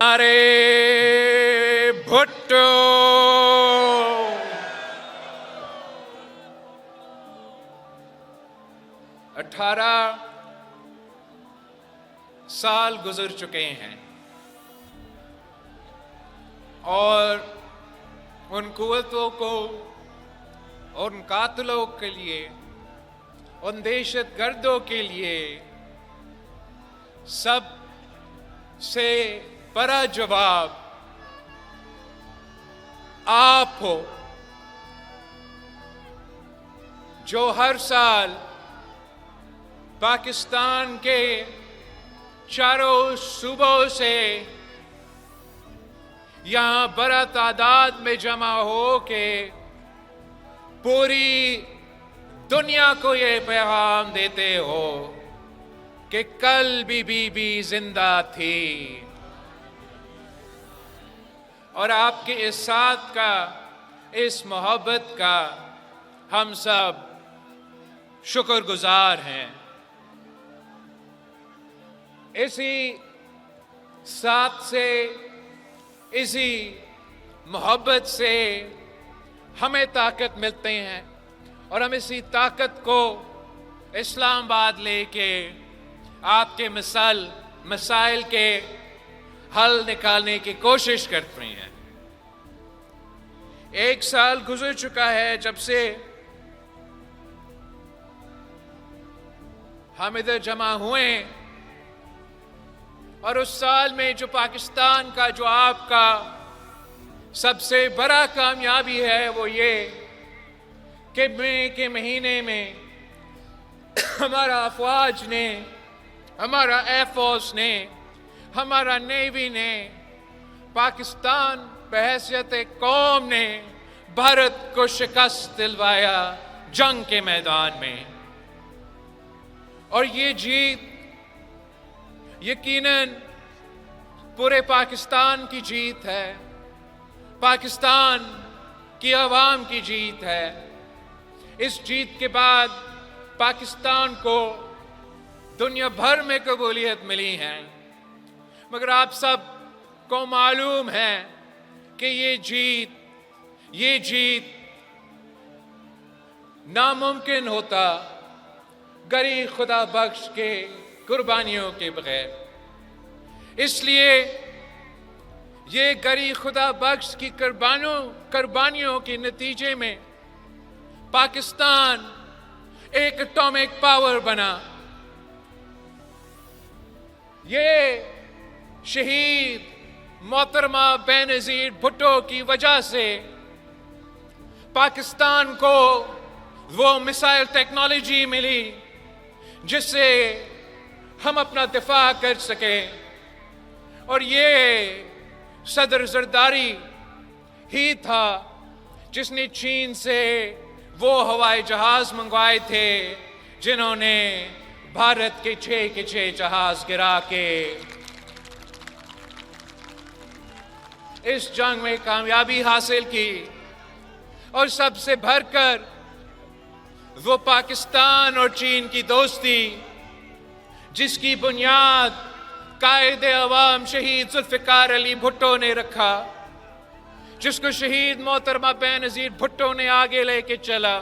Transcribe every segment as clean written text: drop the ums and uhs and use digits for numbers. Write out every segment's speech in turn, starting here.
ارے بھٹو اٹھارہ سال گزر چکے ہیں اور ان قوتوں کو، ان قاتلوں کے لیے، ان دہشت گردوں کے لیے سب سے بڑا جواب آپ ہو، جو ہر سال پاکستان کے چاروں صوبوں سے یہاں بڑا تعداد میں جمع ہو کے پوری دنیا کو یہ پیغام دیتے ہو کہ کل بھی بی بی زندہ تھی، اور آپ کے اس ساتھ کا، اس محبت کا ہم سب شکر گزار ہیں۔ اسی ساتھ سے، اسی محبت سے ہمیں طاقت ملتے ہیں، اور ہم اسی طاقت کو اسلام آباد لے کے آپ کے مسائل کے حل نکالنے کی کوشش کرتے ہیں۔ ایک سال گزر چکا ہے جب سے ہم ادھر جمع ہوئے، اور اس سال میں جو پاکستان کا، جو آپ کا سب سے بڑا کامیابی ہے وہ یہ کہ مئی کے مہینے میں ہمارا افواج نے، ہمارا ایئر فورس نے، ہمارا نیوی نے، پاکستان بحیثیت قوم نے بھارت کو شکست دلوایا جنگ کے میدان میں، اور یہ جیت یقیناً پورے پاکستان کی جیت ہے، پاکستان کی عوام کی جیت ہے۔ اس جیت کے بعد پاکستان کو دنیا بھر میں قبولیت ملی ہے، مگر آپ سب کو معلوم ہے کہ یہ جیت ناممکن ہوتا غریب خدا بخش کے قربانیوں کے بغیر۔ اس لیے یہ غریب خدا بخش کی قربانیوں کے نتیجے میں پاکستان ایک اٹامک پاور بنا۔ یہ شہید محترمہ بے نظیر بھٹو کی وجہ سے پاکستان کو وہ میزائل ٹیکنالوجی ملی جس سے ہم اپنا دفاع کر سکیں، اور یہ صدر زرداری ہی تھا جس نے چین سے وہ ہوائی جہاز منگوائے تھے جنہوں نے بھارت کے 6 جہاز گرا کے اس جنگ میں کامیابی حاصل کی، اور سب سے بڑھ کر وہ پاکستان اور چین کی دوستی جس کی بنیاد قائد عوام شہید ذوالفقار علی بھٹو نے رکھا، جس کو شہید محترمہ بے نظیر بھٹو نے آگے لے کے چلا،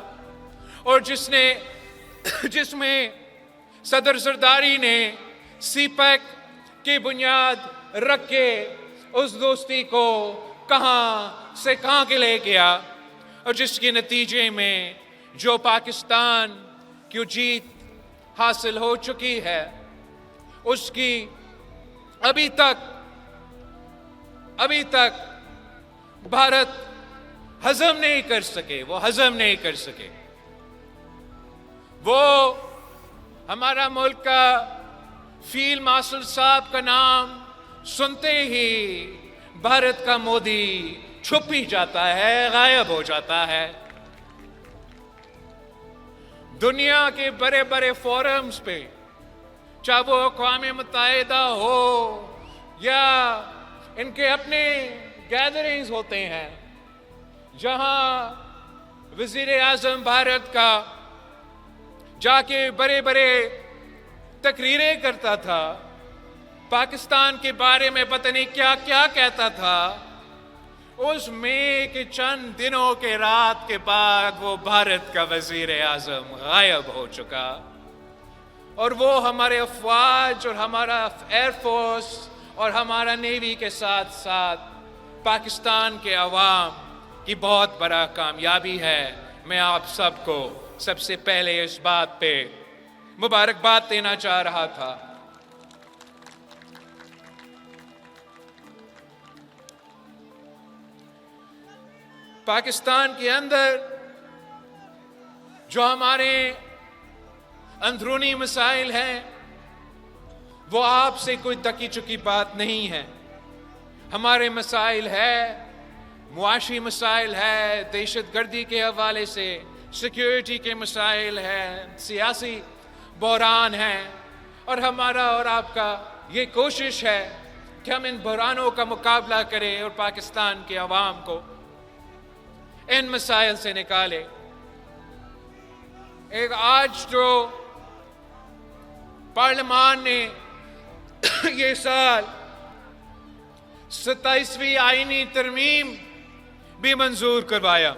اور جس میں صدر زرداری نے سی پیک کی بنیاد رکھ کے اس دوستی کو کہاں سے کہاں کے لے گیا، اور جس کے نتیجے میں جو پاکستان کی جیت حاصل ہو چکی ہے اس کی ابھی تک بھارت ہضم نہیں کر سکے، وہ ہمارا ملک کا فیلڈ مارشل صاحب کا نام سنتے ہی بھارت کا مودی چھپ ہی جاتا ہے، غائب ہو جاتا ہے۔ دنیا کے بڑے بڑے فورمز پہ، چاہے وہ اقوام متحدہ ہو یا ان کے اپنے گیدرنگز ہوتے ہیں، جہاں وزیر اعظم بھارت کا جا کے بڑے بڑے تقریریں کرتا تھا، پاکستان کے بارے میں پتہ نہیں کیا کیا کہتا تھا، اس مئی کے چند دنوں کے رات کے بعد وہ بھارت کا وزیر اعظم غائب ہو چکا، اور وہ ہمارے افواج اور ہمارا ایئر فورس اور ہمارا نیوی کے ساتھ ساتھ پاکستان کے عوام کی بہت بڑا کامیابی ہے۔ میں آپ سب کو سب سے پہلے اس بات پہ مبارکباد دینا چاہ رہا تھا۔ پاکستان کے اندر جو ہمارے اندرونی مسائل ہیں وہ آپ سے کوئی دکی چکی بات نہیں ہے۔ ہمارے مسائل ہے، معاشی مسائل ہے، دہشت گردی کے حوالے سے سیکیورٹی کے مسائل ہیں، سیاسی بحران ہیں، اور ہمارا اور آپ کا یہ کوشش ہے کہ ہم ان بحرانوں کا مقابلہ کریں اور پاکستان کے عوام کو ان مسائل سے نکالے۔ ایک آج جو پارلیمان نے یہ سال 27ویں آئینی ترمیم بھی منظور کروایا۔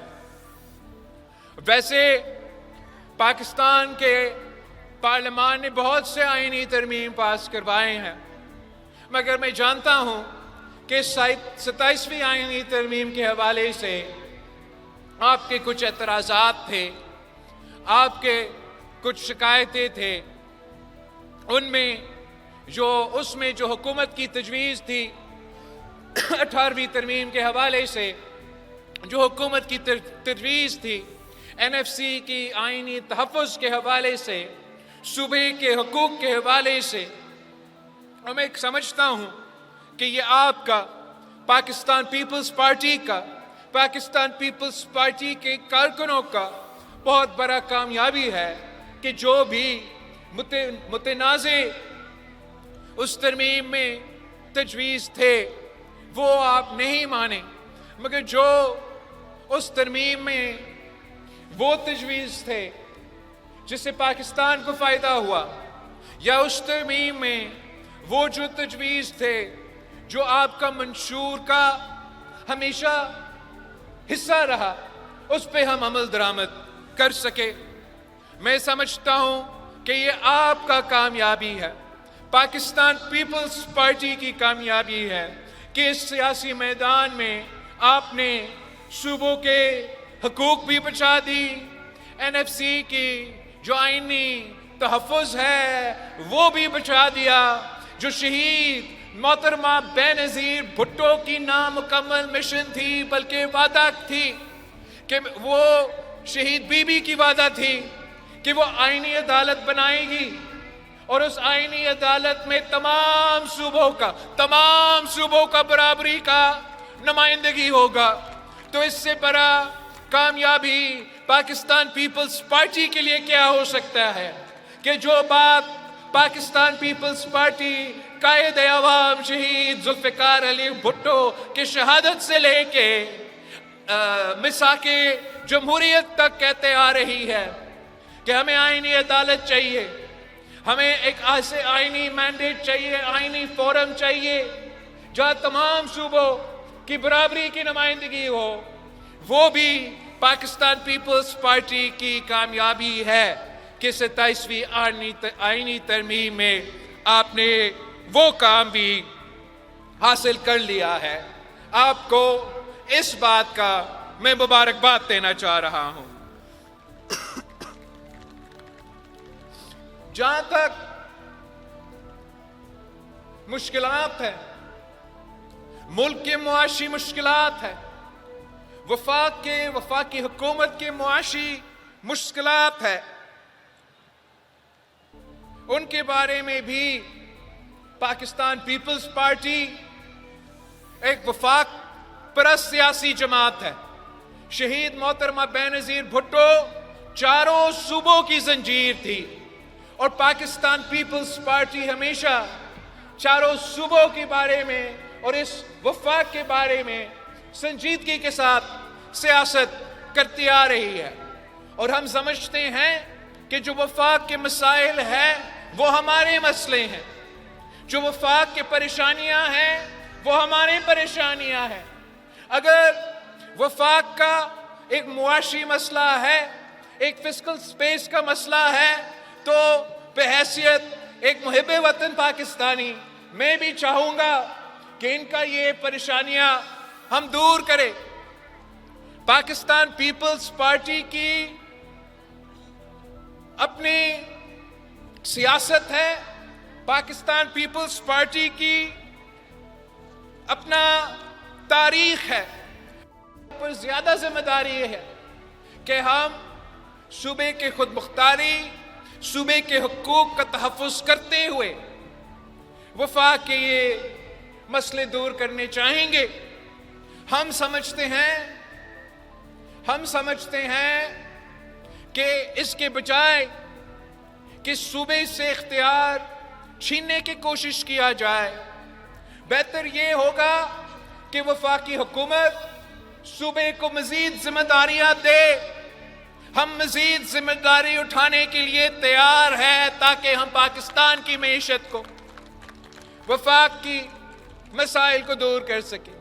ویسے پاکستان کے پارلیمان نے بہت سے آئینی ترمیم پاس کروائے ہیں، مگر میں جانتا ہوں کہ 27ویں آئینی ترمیم کے حوالے سے آپ کے کچھ اعتراضات تھے، آپ کے کچھ شکایتیں تھے۔ ان میں اس میں جو حکومت کی تجویز تھی 18ویں ترمیم کے حوالے سے، جو حکومت کی تجویز تھی NFC کی آئینی تحفظ کے حوالے سے، صوبے کے حقوق کے حوالے سے، اور میں سمجھتا ہوں کہ یہ آپ کا پاکستان پیپلز پارٹی کا، پاکستان پیپلز پارٹی کے کارکنوں کا بہت بڑا کامیابی ہے کہ جو بھی متنازع اس ترمیم میں تجویز تھے وہ آپ نہیں مانے، مگر جو اس ترمیم میں وہ تجویز تھے جس سے پاکستان کو فائدہ ہوا، یا اس ترمیم میں وہ جو تجویز تھے جو آپ کا منشور کا ہمیشہ حصہ رہا، اس پہ ہم عمل درآمد کر سکے۔ میں سمجھتا ہوں کہ یہ آپ کا کامیابی ہے، پاکستان پیپلز پارٹی کی کامیابی ہے کہ اس سیاسی میدان میں آپ نے صوبوں کے حقوق بھی بچا دی، NFC کی جو آئینی تحفظ ہے وہ بھی بچا دیا، جو شہید محترمہ بے نظیر بھٹو کی نامکمل مشن تھی، بلکہ وعدہ تھی کہ وہ شہید بی بی کی وعدہ تھی کہ وہ آئینی عدالت بنائے گی، اور اس آئینی عدالت میں تمام صوبوں کا برابری کا نمائندگی ہوگا۔ تو اس سے بڑا کامیابی پاکستان پیپلز پارٹی کے لیے کیا ہو سکتا ہے کہ جو بات پاکستان پیپلز پارٹی قائد عوام شہید ذوالفقار علی بھٹو کی شہادت سے لے کے مساق جمہوریت تک کہتے آ رہی ہے کہ ہمیں آئینی عدالت چاہیے، ہمیں ایک ایسے آئینی مینڈیٹ چاہیے، آئینی فورم چاہیے جہاں تمام صوبوں کی برابری کی نمائندگی ہو، وہ بھی پاکستان پیپلز پارٹی کی کامیابی ہے کہ 27ویں آئینی ترمیم میں آپ نے وہ کام بھی حاصل کر لیا ہے۔ آپ کو اس بات کا میں مبارکباد دینا چاہ رہا ہوں۔ جہاں تک مشکلات ہیں، ملک کے معاشی مشکلات ہیں، وفاقی حکومت کے معاشی مشکلات ہیں، ان کے بارے میں بھی پاکستان پیپلز پارٹی ایک وفاق پرست سیاسی جماعت ہے۔ شہید محترمہ بے نظیر بھٹو چاروں صوبوں کی زنجیر تھی، اور پاکستان پیپلز پارٹی ہمیشہ چاروں صوبوں کے بارے میں اور اس وفاق کے بارے میں سنجیدگی کے ساتھ سیاست کرتی آ رہی ہے، اور ہم سمجھتے ہیں کہ جو وفاق کے مسائل ہیں وہ ہمارے مسئلے ہیں، جو وفاق کی پریشانیاں ہیں وہ ہماری پریشانیاں ہیں. اگر وفاق کا ایک معاشی مسئلہ ہے، ایک فسکل سپیس کا مسئلہ ہے، تو بحیثیت ایک محب وطن پاکستانی میں بھی چاہوں گا کہ ان کا یہ پریشانیاں ہم دور کریں. پاکستان پیپلز پارٹی کی اپنی سیاست ہے، پاکستان پیپلز پارٹی کی اپنا تاریخ ہے. پر زیادہ ذمہ داری یہ ہے کہ ہم صوبے کے خود مختاری، صوبے کے حقوق کا تحفظ کرتے ہوئے وفاق کے یہ مسئلے دور کرنے چاہیں گے. ہم سمجھتے ہیں کہ اس کے بجائے کہ صوبے سے اختیار چھیننے کی کوشش کیا جائے، بہتر یہ ہوگا کہ وفاقی حکومت صوبے کو مزید ذمہ داریاں دے. ہم مزید ذمہ داری اٹھانے کے لیے تیار ہیں تاکہ ہم پاکستان کی معیشت کو، وفاق کی مسائل کو دور کر سکیں.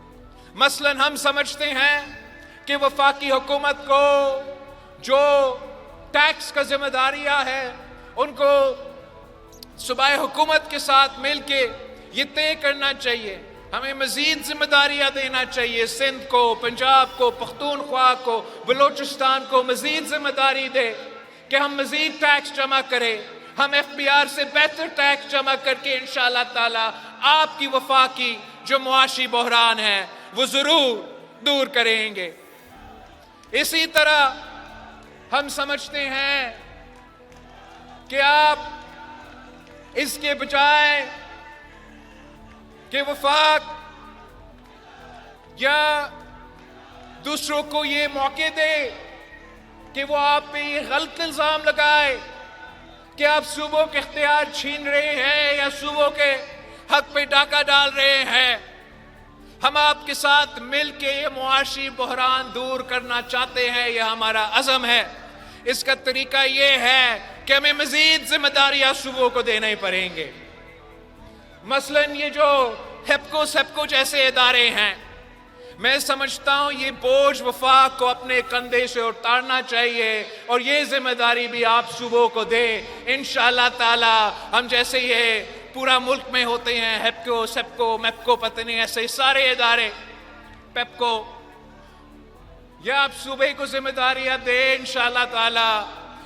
مثلا ہم سمجھتے ہیں کہ وفاقی حکومت کو جو ٹیکس کا ذمہ داریاں ہے ان کو صوبائی حکومت کے ساتھ مل کے یہ طے کرنا چاہیے. ہمیں مزید ذمہ داریاں دینا چاہیے. سندھ کو، پنجاب کو، پختونخوا کو، بلوچستان کو مزید ذمہ داری دے کہ ہم مزید ٹیکس جمع کریں. ہم ایف بی آر سے بہتر ٹیکس جمع کر کے انشاءاللہ تعالی آپ کی وفاقی جو معاشی بحران ہے وہ ضرور دور کریں گے. اسی طرح ہم سمجھتے ہیں کہ آپ اس کے بجائے کہ وفاق یا دوسروں کو یہ موقع دے کہ وہ آپ پہ یہ غلط الزام لگائے کہ آپ صوبوں کے اختیار چھین رہے ہیں یا صوبوں کے حق پہ ڈاکہ ڈال رہے ہیں. ہم آپ کے ساتھ مل کے یہ معاشی بحران دور کرنا چاہتے ہیں، یہ ہمارا عزم ہے. اس کا طریقہ یہ ہے کہ ہمیں مزید ذمہ داریاں صوبوں کو دینے پڑیں گے. مثلا یہ جو ہیپکو جیسے ادارے ہیں، میں سمجھتا ہوں یہ بوجھ وفاق کو اپنے کندھے سے اتارنا چاہیے اور یہ ذمہ داری بھی آپ صوبوں کو دے. انشاءاللہ تعالی ہم جیسے یہ پورا ملک میں ہوتے ہیں، ہیپکو، سیپکو، میپکو، پتہ نہیں ایسے سارے ادارے، پیپکو، یا آپ صوبے کو ذمہ داریاں دیں. انشاءاللہ تعالی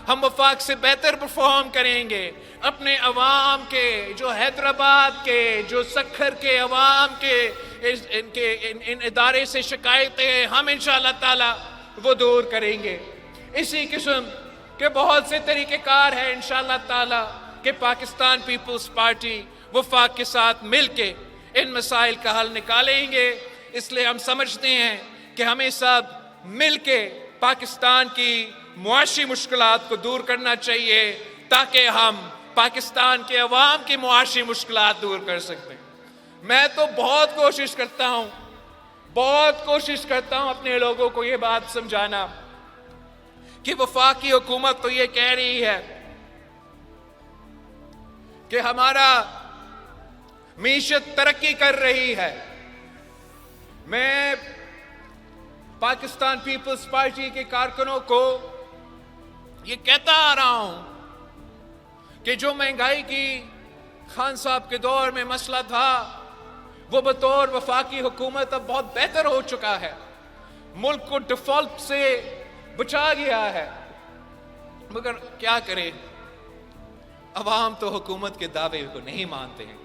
ہم وفاق سے بہتر پرفارم کریں گے. اپنے عوام کے، جو حیدرآباد کے، جو سکھر کے عوام کے ان ادارے سے شکایتیں ہیں، ہم انشاءاللہ تعالی وہ دور کریں گے. اسی قسم کے بہت سے طریقہ کار ہیں انشاءاللہ تعالی کہ پاکستان پیپلز پارٹی وفاق کے ساتھ مل کے ان مسائل کا حل نکالیں گے. اس لیے ہم سمجھتے ہیں کہ ہمیں سب مل کے پاکستان کی معاشی مشکلات کو دور کرنا چاہیے تاکہ ہم پاکستان کے عوام کی معاشی مشکلات دور کر سکتے ہیں. میں تو بہت کوشش کرتا ہوں اپنے لوگوں کو یہ بات سمجھانا کہ وفاقی حکومت تو یہ کہہ رہی ہے کہ ہمارا معیشت ترقی کر رہی ہے. میں پاکستان پیپلز پارٹی کے کارکنوں کو یہ کہتا آ رہا ہوں کہ جو مہنگائی کی خان صاحب کے دور میں مسئلہ تھا وہ بطور وفاقی حکومت اب بہت بہتر ہو چکا ہے. ملک کو ڈیفالٹ سے بچا گیا ہے. مگر کیا کرے، عوام تو حکومت کے دعوے کو نہیں مانتے ہیں.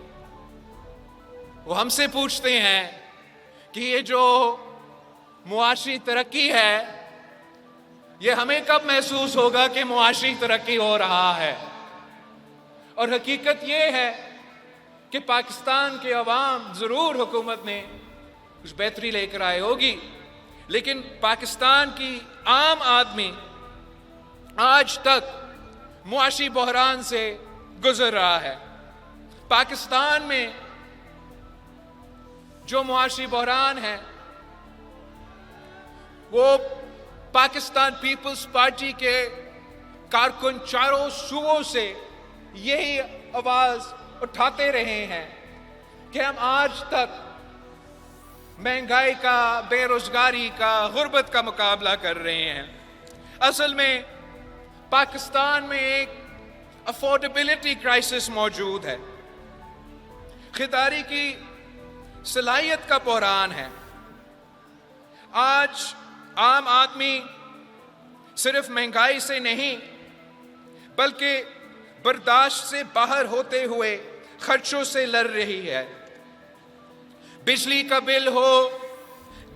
وہ ہم سے پوچھتے ہیں کہ یہ جو معاشی ترقی ہے یہ ہمیں کب محسوس ہوگا کہ معاشی ترقی ہو رہا ہے. اور حقیقت یہ ہے کہ پاکستان کے عوام ضرور حکومت نے کچھ بہتری لے کر آئے ہوگی، لیکن پاکستان کی عام آدمی آج تک معاشی بحران سے گزر رہا ہے. پاکستان میں جو معاشی بحران ہے وہ پاکستان پیپلز پارٹی کے کارکن چاروں صوبوں سے یہی آواز اٹھاتے رہے ہیں کہ ہم آج تک مہنگائی کا، بے روزگاری کا، غربت کا مقابلہ کر رہے ہیں۔ اصل میں پاکستان میں ایک افورڈیبلٹی کرائسس موجود ہے، خریداری کی صلاحیت کا بحران ہے۔ آج عام آدمی صرف مہنگائی سے نہیں بلکہ برداشت سے باہر ہوتے ہوئے خرچوں سے لڑ رہی ہے۔ بجلی کا بل ہو،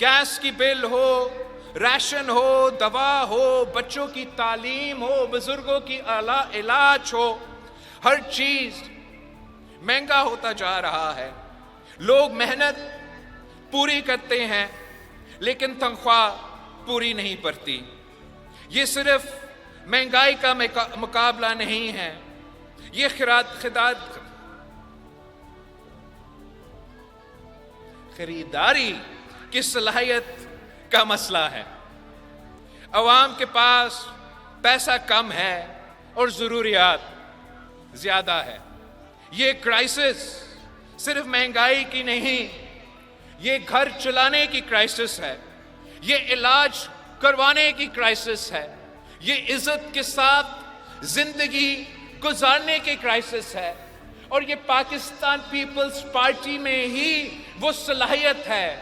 گیس کی بل ہو، راشن ہو، دوا ہو، بچوں کی تعلیم ہو، بزرگوں کی علاج ہو، ہر چیز مہنگا ہوتا جا رہا ہے۔ لوگ محنت پوری کرتے ہیں لیکن تنخواہ پوری نہیں پڑتی۔ یہ صرف مہنگائی کا مقابلہ نہیں ہے، یہ خریداری کی صلاحیت کا مسئلہ ہے۔ عوام کے پاس پیسہ کم ہے اور ضروریات زیادہ ہے۔ یہ کرائسس صرف مہنگائی کی نہیں، یہ گھر چلانے کی کرائسس ہے، یہ علاج کروانے کی کرائسس ہے، یہ عزت کے ساتھ زندگی گزارنے کی کرائسس ہے، اور یہ پاکستان پیپلز پارٹی میں ہی وہ صلاحیت ہے،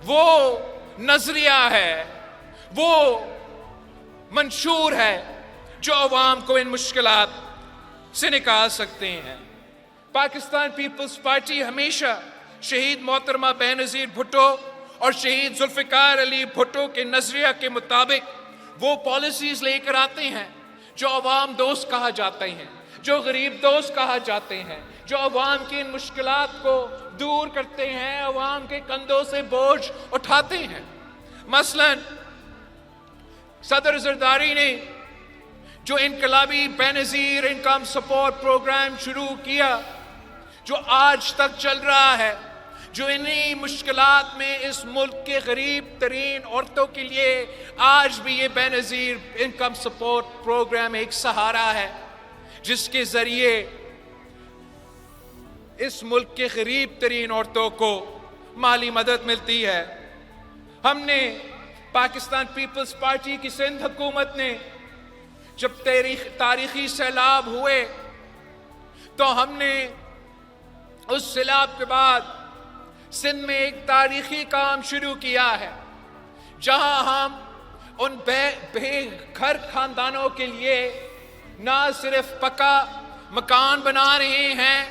وہ نظریہ ہے، وہ منشور ہے جو عوام کو ان مشکلات سے نکال سکتے ہیں۔ پاکستان پیپلز پارٹی ہمیشہ شہید محترمہ بے نظیر بھٹو اور شہید ذوالفقار علی بھٹو کے نظریہ کے مطابق وہ پالیسیز لے کر آتے ہیں جو عوام دوست کہا جاتے ہیں، جو غریب دوست کہا جاتے ہیں، جو عوام کی ان مشکلات کو دور کرتے ہیں، عوام کے کندھوں سے بوجھ اٹھاتے ہیں۔ مثلاً صدر زرداری نے جو انقلابی بے نظیر انکم سپورٹ پروگرام شروع کیا، جو آج تک چل رہا ہے، جو انہی مشکلات میں اس ملک کے غریب ترین عورتوں کے لیے آج بھی یہ بے نظیر انکم سپورٹ پروگرام ایک سہارا ہے، جس کے ذریعے اس ملک کے غریب ترین عورتوں کو مالی مدد ملتی ہے۔ ہم نے پاکستان پیپلز پارٹی کی سندھ حکومت نے جب تاریخی سیلاب ہوئے تو ہم نے اس سیلاب کے بعد سندھ میں ایک تاریخی کام شروع کیا ہے، جہاں ہم ان بے گھر خاندانوں کے لیے نہ صرف پکا مکان بنا رہے ہیں،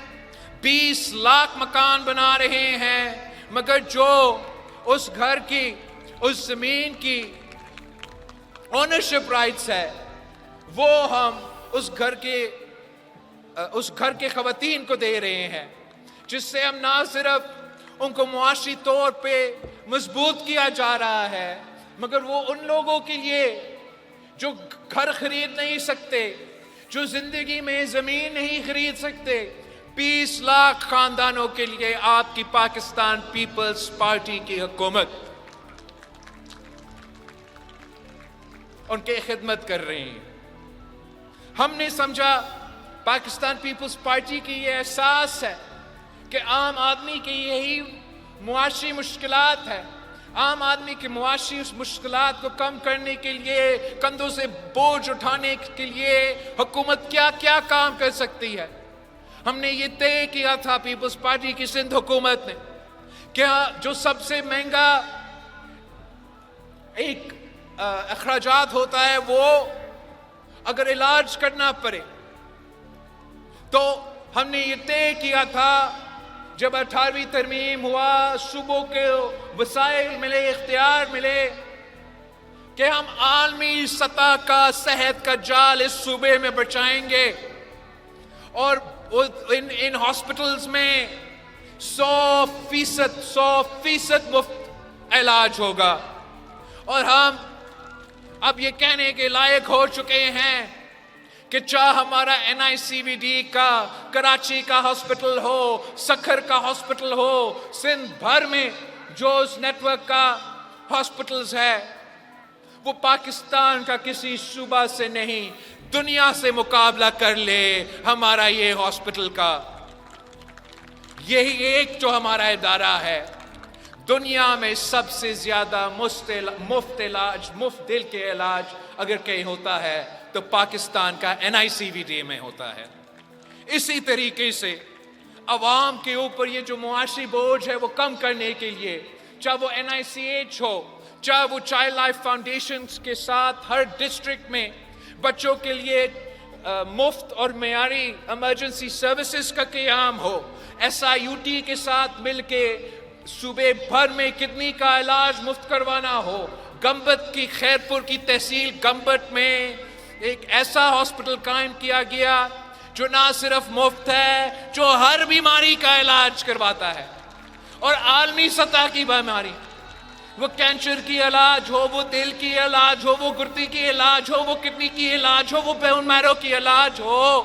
20 لاکھ مکان بنا رہے ہیں، مگر جو اس گھر کی، اس زمین کی اونرشپ رائٹس ہے، وہ ہم اس گھر کے خواتین کو دے رہے ہیں، جس سے ہم نہ صرف ان کو معاشی طور پہ مضبوط کیا جا رہا ہے، مگر وہ ان لوگوں کے لیے جو گھر خرید نہیں سکتے، جو زندگی میں زمین نہیں خرید سکتے، 20 لاکھ خاندانوں کے لیے آپ کی پاکستان پیپلز پارٹی کی حکومت ان کی خدمت کر رہی ہے۔ ہم نے سمجھا، پاکستان پیپلز پارٹی کی یہ احساس ہے کہ عام آدمی کی یہی معاشی مشکلات ہے، عام آدمی کی معاشی مشکلات کو کم کرنے کے لیے، کندھوں سے بوجھ اٹھانے کے لیے حکومت کیا کیا کام کر سکتی ہے۔ ہم نے یہ طے کیا تھا پیپلز پارٹی کی سندھ حکومت نے کہ جو سب سے مہنگا ایک اخراجات ہوتا ہے، وہ اگر علاج کرنا پڑے تو ہم نے یہ طے کیا تھا، جب 18ویں ترمیم ہوا، صوبوں کے وسائل ملے، اختیار ملے، کہ ہم عالمی سطح کا صحت کا جال اس صوبے میں بچائیں گے، اور ان ہاسپٹلز میں 100% مفت علاج ہوگا۔ اور ہم اب یہ کہنے کے لائق ہو چکے ہیں کہ چاہے ہمارا NICVD کا کراچی کا ہاسپٹل ہو، سکھر کا ہاسپٹل ہو، سندھ بھر میں جو اس نیٹ ورک کا ہاسپٹلز ہے، وہ پاکستان کا کسی صوبہ سے نہیں، دنیا سے مقابلہ کر لے ہمارا یہ ہاسپٹل کا۔ یہی ایک جو ہمارا ادارہ ہے دنیا میں سب سے زیادہ مفت علاج، مفت دل کے علاج اگر کہیں ہوتا ہے تو پاکستان کا NICVD میں ہوتا ہے۔ اسی طریقے سے عوام کے اوپر یہ جو معاشی بوجھ ہے وہ کم کرنے کے لیے، چاہے وہ NICH ہو، چاہے وہ چائلڈ لائف فاؤنڈیشن کے ساتھ ہر ڈسٹرکٹ میں بچوں کے لیے مفت اور معیاری ایمرجنسی سروسز کا قیام ہو، SIUT کے ساتھ مل کے صوبے بھر میں کڈنی کا علاج مفت کروانا ہو، گمبت کی خیرپور کی تحصیل گمبت میں ایک ایسا ہاسپٹل قائم کیا گیا جو نہ صرف مفت ہے، جو ہر بیماری کا علاج کرواتا ہے، اور عالمی سطح کی بیماری، وہ کینسر کی علاج ہو، وہ دل کی علاج ہو، وہ گردے کی علاج ہو، وہ کڈنی کی علاج ہو، وہ بون میرو کی علاج ہو،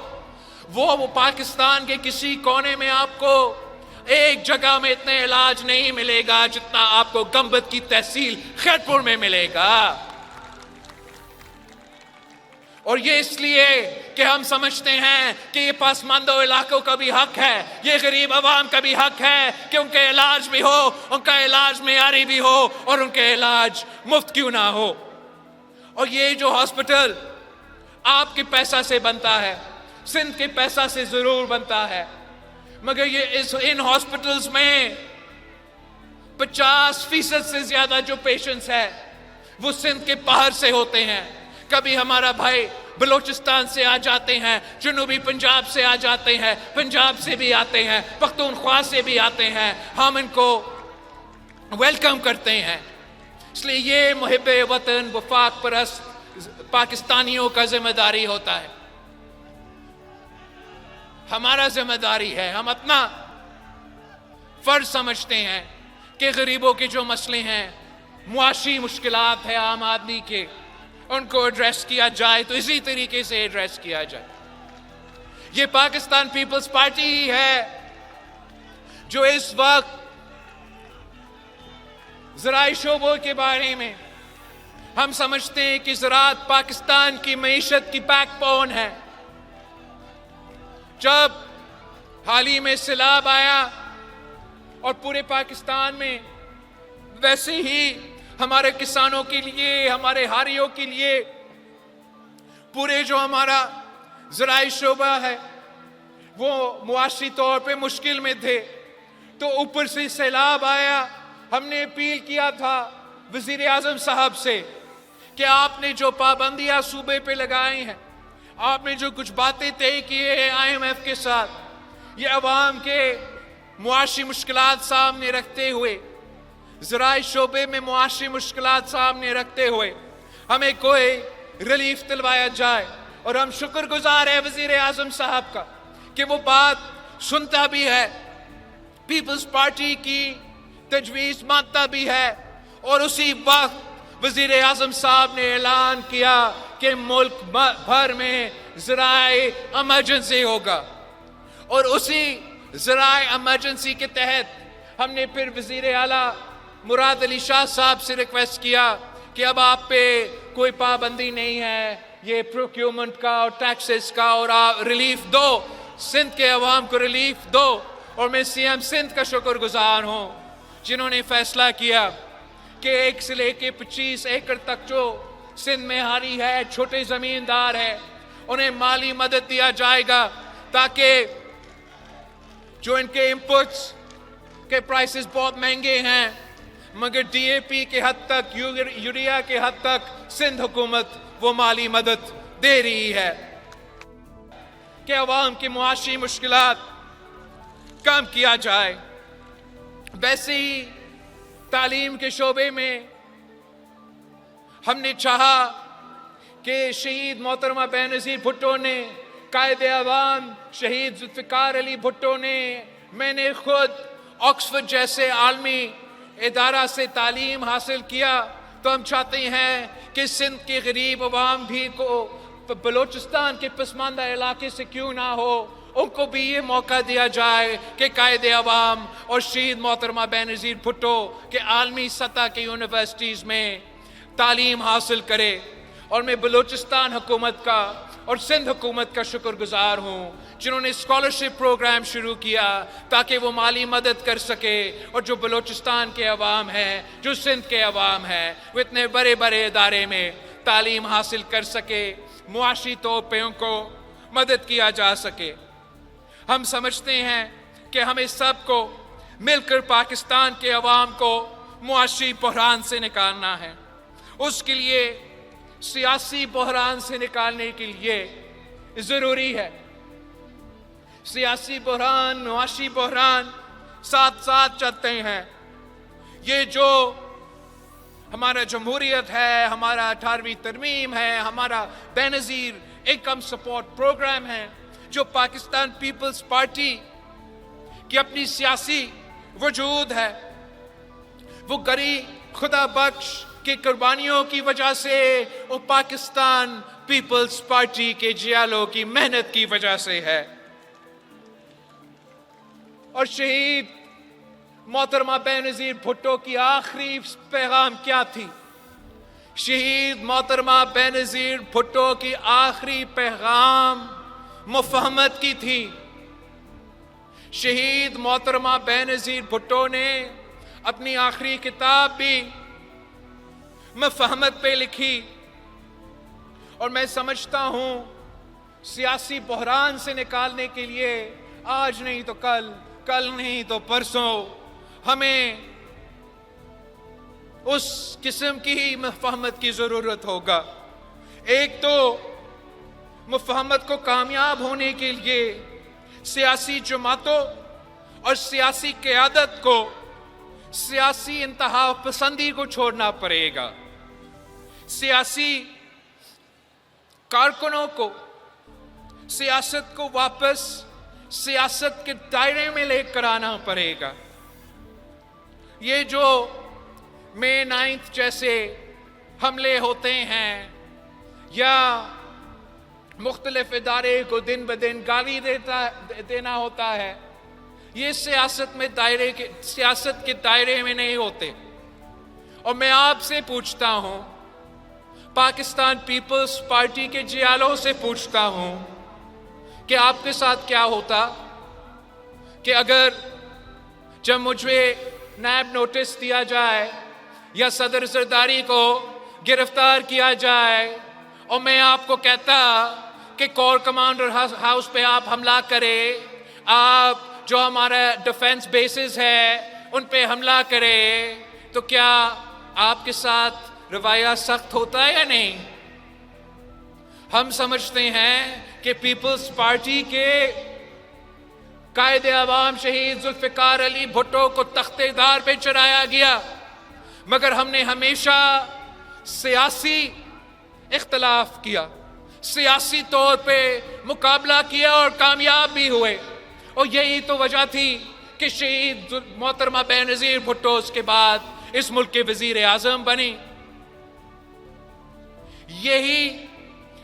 وہ پاکستان کے کسی کونے میں آپ کو ایک جگہ میں اتنے علاج نہیں ملے گا جتنا آپ کو گمبت کی تحصیل خیرپور میں ملے گا۔ اور یہ اس لیے کہ ہم سمجھتے ہیں کہ یہ پسماندہ علاقوں کا بھی حق ہے، یہ غریب عوام کا بھی حق ہے کہ ان کا علاج بھی ہو، ان کا علاج معیاری بھی ہو، اور ان کا علاج مفت کیوں نہ ہو۔ اور یہ جو ہاسپٹل آپ کے پیسہ سے بنتا ہے، سندھ کے پیسہ سے ضرور بنتا ہے، مگر یہ ان ہاسپٹلز میں 50% سے زیادہ جو پیشنٹس ہیں وہ سندھ کے باہر سے ہوتے ہیں۔ کبھی ہمارا بھائی بلوچستان سے آ جاتے ہیں، جنوبی پنجاب سے آ جاتے ہیں، پنجاب سے بھی آتے ہیں، پختونخوا سے بھی آتے ہیں، ہم ان کو ویلکم کرتے ہیں۔ اس لیے یہ محب وطن وفاق پرست پاکستانیوں کا ذمہ داری ہوتا ہے، ہمارا ذمہ داری ہے، ہم اپنا فرض سمجھتے ہیں کہ غریبوں کے جو مسئلے ہیں، معاشی مشکلات ہیں عام آدمی کے، ان کو ایڈریس کیا جائے تو اسی طریقے سے ایڈریس کیا جائے۔ یہ پاکستان پیپلز پارٹی ہی ہے جو اس وقت زرعی شعبوں کے بارے میں ہم سمجھتے ہیں کہ زراعت پاکستان کی معیشت کی بیک بون ہے۔ جب حال ہی میں سیلاب آیا اور پورے پاکستان میں، ویسے ہی ہمارے کسانوں کے لیے، ہمارے ہاریوں کے لیے، پورے جو ہمارا زرعی شعبہ ہے وہ معاشی طور پہ مشکل میں تھے، تو اوپر سے سیلاب آیا۔ ہم نے اپیل کیا تھا وزیر اعظم صاحب سے کہ آپ نے جو پابندیاں صوبے پہ لگائی ہیں، آپ نے جو کچھ باتیں طے کیے ہیں IMF کے ساتھ، یہ عوام کے معاشی مشکلات سامنے رکھتے ہوئے، زراعی شعبے میں معاشی مشکلات سامنے رکھتے ہوئے ہمیں کوئی ریلیف دلوایا جائے۔ اور ہم شکر گزار ہیں وزیر اعظم صاحب کا کہ وہ بات سنتا بھی ہے، پیپلز پارٹی کی تجویز مانتا بھی ہے، اور اسی وقت وزیر اعظم صاحب نے اعلان کیا کہ ملک بھر میں زرعی ایمرجنسی ہوگا، اور اسی زرعی ایمرجنسی کے تحت ہم نے پھر وزیر اعلیٰ مراد علی شاہ صاحب سے ریکویسٹ کیا کہ اب آپ پہ کوئی پابندی نہیں ہے، یہ پروکیورمنٹ کا اور ٹیکسز کا، اور آپ ریلیف دو، سندھ کے عوام کو ریلیف دو۔ اور میں CM سندھ کا شکر گزار ہوں جنہوں نے فیصلہ کیا کہ 1 سے لے کے 25 ایکڑ تک جو سندھ میں ہاری ہے، چھوٹے زمیندار ہیں، انہیں مالی مدد دیا جائے گا تاکہ جو ان کے انپٹس کے پرائسز بہت مہنگے ہیں، مگر DAP کے حد تک، یوریا کے حد تک سندھ حکومت وہ مالی مدد دے رہی ہے کہ عوام کی معاشی مشکلات کم کیا جائے۔ ویسے ہی تعلیم کے شعبے میں ہم نے چاہا کہ شہید محترمہ بے نظیر بھٹو نے، قائد عوام شہید ذوالفقار علی بھٹو نے، میں نے خود آکسفورڈ جیسے عالمی ادارہ سے تعلیم حاصل کیا، تو ہم چاہتے ہیں کہ سندھ کے غریب عوام بھی کو بلوچستان کے پسماندہ علاقے سے کیوں نہ ہو، ان کو بھی یہ موقع دیا جائے کہ قائد عوام اور شہید محترمہ بے نظیر بھٹو کے عالمی سطح کے یونیورسٹیز میں تعلیم حاصل کرے۔ اور میں بلوچستان حکومت کا اور سندھ حکومت کا شکر گزار ہوں جنہوں نے اسکالرشپ پروگرام شروع کیا تاکہ وہ مالی مدد کر سکے، اور جو بلوچستان کے عوام ہیں، جو سندھ کے عوام ہیں، وہ اتنے بڑے بڑے ادارے میں تعلیم حاصل کر سکے، معاشی طور پہ ان کو مدد کیا جا سکے۔ ہم سمجھتے ہیں کہ ہمیں سب کو مل کر پاکستان کے عوام کو معاشی بحران سے نکالنا ہے۔ اس کے لیے سیاسی بحران سے نکالنے کے لیے ضروری ہے، سیاسی بحران، معاشی بحران ساتھ ساتھ چلتے ہیں۔ یہ جو ہمارا جمہوریت ہے، ہمارا 18ویں ترمیم ہے، ہمارا بے نظیر انکم سپورٹ پروگرام ہے، جو پاکستان پیپلز پارٹی کی اپنی سیاسی وجود ہے، وہ غریب خدا بخش کی قربانیوں کی وجہ سے، وہ پاکستان پیپلز پارٹی کے جیالوں کی محنت کی وجہ سے ہے۔ اور شہید محترمہ بے نظیر بھٹو کی آخری پیغام کیا تھی؟ شہید محترمہ بے نظیر بھٹو کی آخری پیغام مفاہمت کی تھی۔ شہید محترمہ بے نظیر بھٹو نے اپنی آخری کتاب بھی مفاہمت پہ لکھی، اور میں سمجھتا ہوں سیاسی بحران سے نکالنے کے لیے آج نہیں تو کل، کل نہیں تو پرسوں ہمیں اس قسم کی ہی مفاہمت کی ضرورت ہوگا۔ ایک تو مفاہمت کو کامیاب ہونے کے لیے سیاسی جماعتوں اور سیاسی قیادت کو سیاسی انتہا پسندی کو چھوڑنا پڑے گا، سیاسی کارکنوں کو سیاست کو واپس سیاست کے دائرے میں لے کر آنا پڑے گا۔ یہ جو مئی 9 جیسے حملے ہوتے ہیں یا مختلف ادارے کو دن بدن گالی دینا ہوتا ہے، یہ سیاست کے دائرے میں نہیں ہوتے۔ اور میں آپ سے پوچھتا ہوں، پاکستان پیپلز پارٹی کے جیالوں سے پوچھتا ہوں کہ آپ کے ساتھ کیا ہوتا کہ اگر جب مجھے نیب نوٹس دیا جائے یا صدر زرداری کو گرفتار کیا جائے اور میں آپ کو کہتا کہ کور کمانڈر ہاؤس پہ آپ حملہ کرے، آپ جو ہمارا ڈیفنس بیسز ہے ان پہ حملہ کرے، تو کیا آپ کے ساتھ رویہ سخت ہوتا ہے یا نہیں؟ ہم سمجھتے ہیں کہ پیپلز پارٹی کے قائد عوام شہید ذوالفقار علی بھٹو کو تخت دار پہ چڑھایا گیا، مگر ہم نے ہمیشہ سیاسی اختلاف کیا، سیاسی طور پہ مقابلہ کیا اور کامیاب بھی ہوئے، اور یہی تو وجہ تھی کہ شہید محترمہ بے نظیر بھٹو اس کے بعد اس ملک کے وزیر اعظم بنی۔ یہی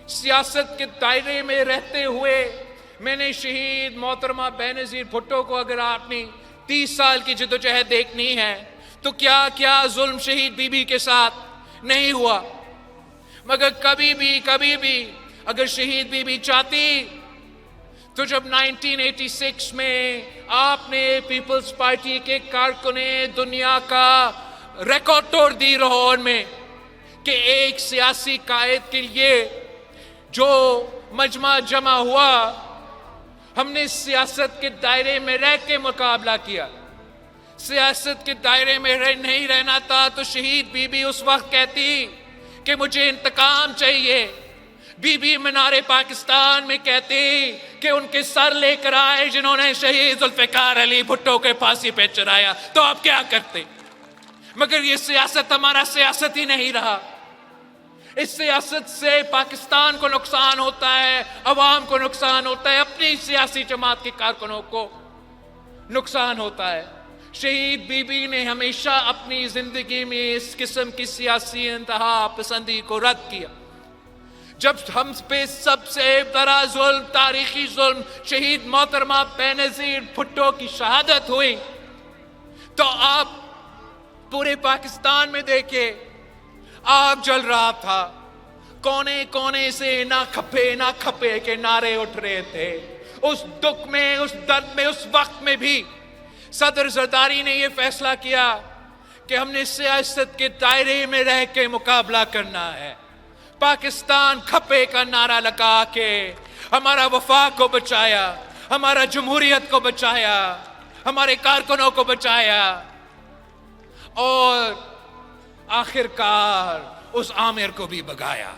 سیاست کے دائرے میں رہتے ہوئے میں نے شہید محترمہ بے نظیر بھٹو کو، اگر آپ نے 30 سال کی جدوجہد دیکھنی ہے تو کیا ظلم شہید بی بی کے ساتھ نہیں ہوا، مگر کبھی بھی اگر شہید بی بی چاہتی تو جب 1986 میں آپ نے پیپلز پارٹی کے کارکنوں نے دنیا کا ریکارڈ توڑ دی لاہور میں کہ ایک سیاسی قائد کے لیے جو مجمع جمع ہوا، ہم نے سیاست کے دائرے میں رہ کے مقابلہ کیا۔ سیاست کے دائرے میں نہیں رہنا تھا تو شہید بی بی اس وقت کہتی کہ مجھے انتقام چاہیے، بی بی مینار پاکستان میں کہتی کہ ان کے سر لے کر آئے جنہوں نے شہید ذوالفقار علی بھٹو کے پھانسی پہ چڑھایا، تو آپ کیا کرتے؟ مگر یہ سیاست ہمارا سیاست ہی نہیں رہا۔ اس سیاست سے پاکستان کو نقصان ہوتا ہے، عوام کو نقصان ہوتا ہے، اپنی سیاسی جماعت کے کارکنوں کو نقصان ہوتا ہے۔ شہید بی بی نے ہمیشہ اپنی زندگی میں اس قسم کی سیاسی انتہا پسندی کو رد کیا۔ جب ہم پہ سب سے بڑا ظلم، تاریخی ظلم، شہید محترمہ بے نظیر بھٹو کی شہادت ہوئی، تو آپ پورے پاکستان میں دیکھیں، آگ جل رہا تھا، کونے کونے سے نہ کھپے کے نعرے اٹھ رہے تھے. اس دکھ میں، اس درد میں، اس وقت میں بھی صدر زرداری نے یہ فیصلہ کیا کہ ہم نے سیاست کے دائرے میں رہ کے مقابلہ کرنا ہے. پاکستان کھپے کا نعرہ لگا کے ہمارا وفاق کو بچایا، ہمارا جمہوریت کو بچایا، ہمارے کارکنوں کو بچایا، اور آخر کار اس عامر کو بھی بھگایا.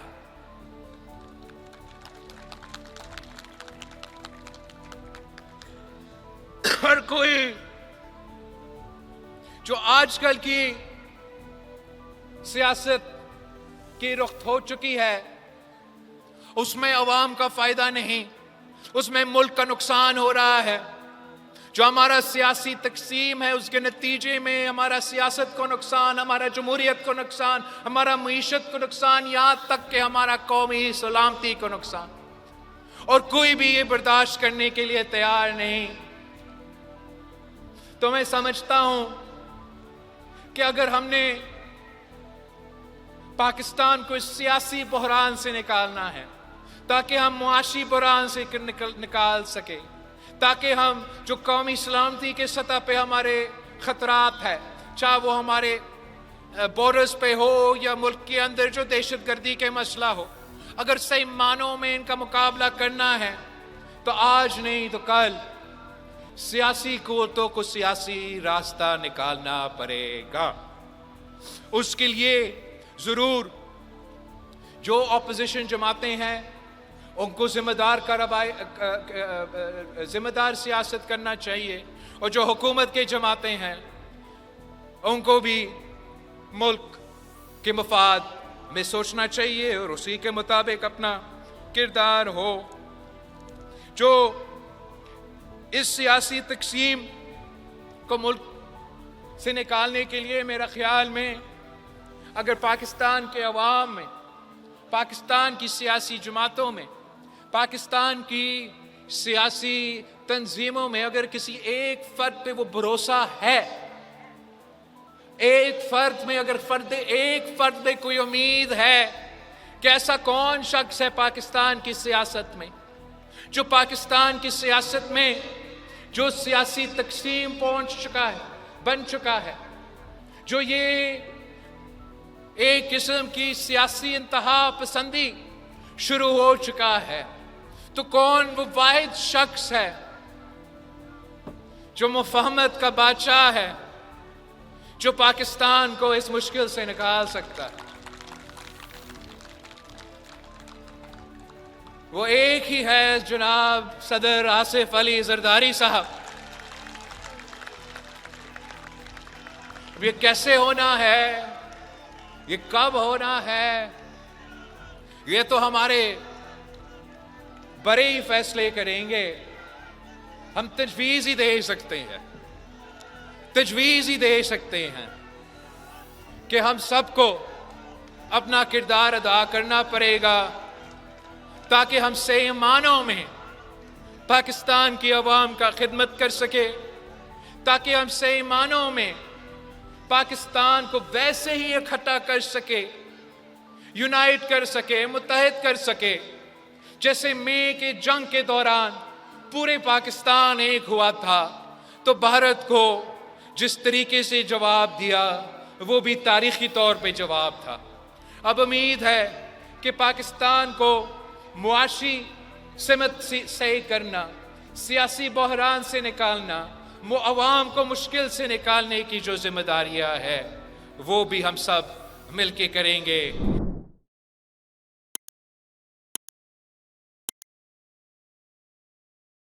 ہر کوئی جو آج کل کی سیاست کی رخ ہو چکی ہے، اس میں عوام کا فائدہ نہیں، اس میں ملک کا نقصان ہو رہا ہے. جو ہمارا سیاسی تقسیم ہے، اس کے نتیجے میں ہمارا سیاست کو نقصان، ہمارا جمہوریت کو نقصان، ہمارا معیشت کو نقصان، یہاں تک کہ ہمارا قومی سلامتی کو نقصان. اور کوئی بھی یہ برداشت کرنے کے لیے تیار نہیں. تو میں سمجھتا ہوں کہ اگر ہم نے پاکستان کو اس سیاسی بحران سے نکالنا ہے، تاکہ ہم معاشی بحران سے نکال سکیں، تاکہ ہم جو قومی سلامتی کے سطح پہ ہمارے خطرات ہیں، چاہے وہ ہمارے بارڈرز پہ ہو یا ملک کے اندر جو دہشت گردی کے مسئلہ ہو، اگر صحیح معنوں میں ان کا مقابلہ کرنا ہے تو آج نہیں تو کل سیاسی قوتوں کو سیاسی راستہ نکالنا پڑے گا. اس کے لیے ضرور جو اپوزیشن جماعتیں ہیں ان کو ذمہ دار سیاست کرنا چاہیے، اور جو حکومت کے جماعتیں ہیں ان کو بھی ملک کے مفاد میں سوچنا چاہیے اور اسی کے مطابق اپنا کردار ہو. جو اس سیاسی تقسیم کو ملک سے نکالنے کے لیے میرا خیال میں اگر پاکستان کے عوام میں، پاکستان کی سیاسی جماعتوں میں، پاکستان کی سیاسی تنظیموں میں اگر کسی ایک فرد پہ وہ بھروسہ ہے، ایک فرد میں کوئی امید ہے کہ ایسا کون شخص ہے پاکستان کی سیاست میں جو پاکستان کی سیاست میں جو سیاسی تقسیم بن چکا ہے، جو یہ ایک قسم کی سیاسی انتہا پسندی شروع ہو چکا ہے، تو کون وہ واحد شخص ہے جو مفاہمت کا بادشاہ ہے، جو پاکستان کو اس مشکل سے نکال سکتا ہے؟ وہ ایک ہی ہے جناب صدر آصف علی زرداری صاحب. یہ کیسے ہونا ہے، یہ کب ہونا ہے، یہ تو ہمارے بڑے ہی فیصلے کریں گے. ہم تجویز ہی دے سکتے ہیں کہ ہم سب کو اپنا کردار ادا کرنا پڑے گا تاکہ ہم صحیح معنوں میں پاکستان کی عوام کا خدمت کر سکے، تاکہ ہم صحیح معنوں میں پاکستان کو ویسے ہی اکٹھا کر سکے، یونائٹ کر سکے، متحد کر سکے، جیسے مئی کے جنگ کے دوران پورے پاکستان ایک ہوا تھا. تو بھارت کو جس طریقے سے جواب دیا وہ بھی تاریخی طور پہ جواب تھا. اب امید ہے کہ پاکستان کو معاشی سمت صحیح کرنا، سیاسی بحران سے نکالنا، عوام کو مشکل سے نکالنے کی جو ذمہ داریاں ہے وہ بھی ہم سب مل کے کریں گے.